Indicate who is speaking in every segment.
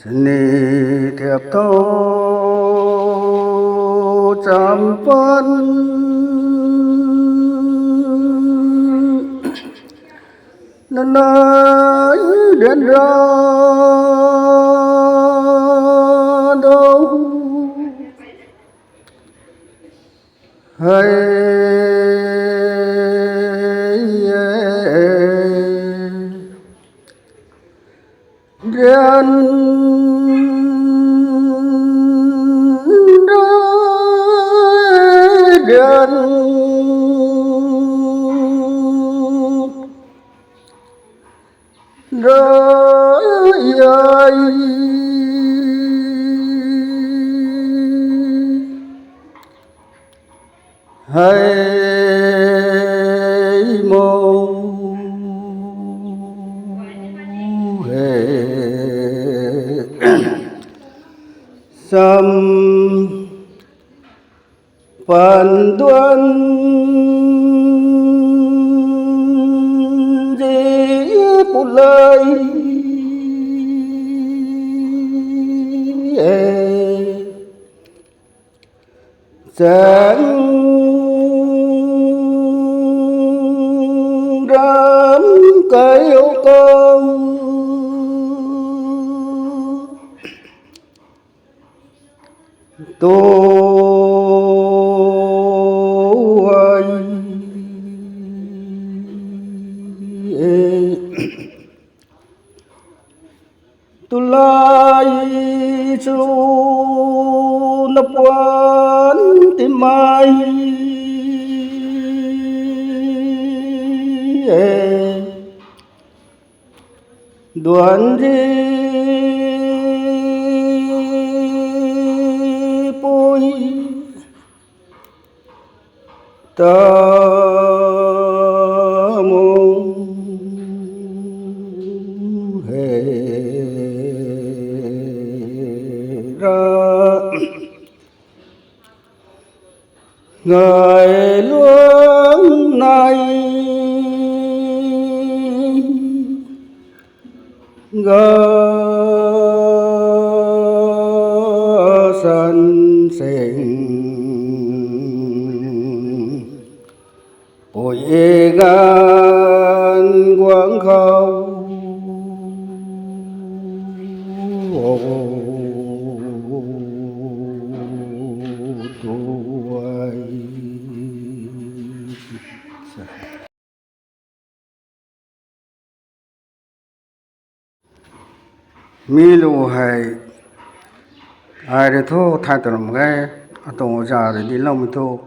Speaker 1: Sini thiệp thô trăm phân nên nói đến ra đâu hay điện rơi ai hay mô hệ sam phần tuân di bút lời sáng rám cây ô con tôi tu lai chu nấp quán tim mai đoàn đi bôi ta mong hệ ra ngày luống này gơ sân sinh bội gan quảng khâu mi lu hay ai để thô thay từ làm cái tổ già để đi lòng thô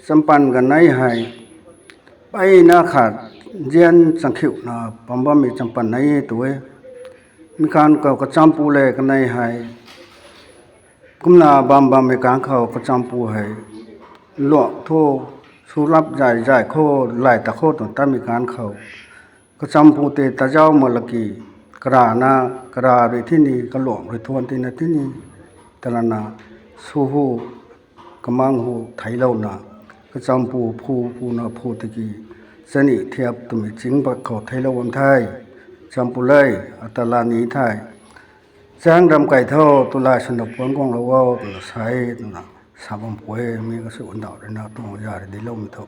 Speaker 1: sampan gần này hay bay na khát gen sang khiu na pamba mi sampan này tuổi mi kan có champu le cái này hay cũng là bamba mi kan khâu có champu hay lọ thô su lấp dài dài khô lại ta khô tụi ta mi kan khâu có champu te ta giao mà là kỳ kra na kra rồi thế này cái lọ rồi thôn thế này thế này ta là na su hu kamang hu thái lâu na cái champu phu na phu thế kì sân ý thiệp tụi mình chính bậc khẩu thái lâu âm thai champu lây ta là ní thai giang đầm cải thô tôi lại sinh độc quán quang lâu vào tôi là sai tôi là sao bông quê mình có sự ổn đạo để nào tôi già để đi lâu mình thôi.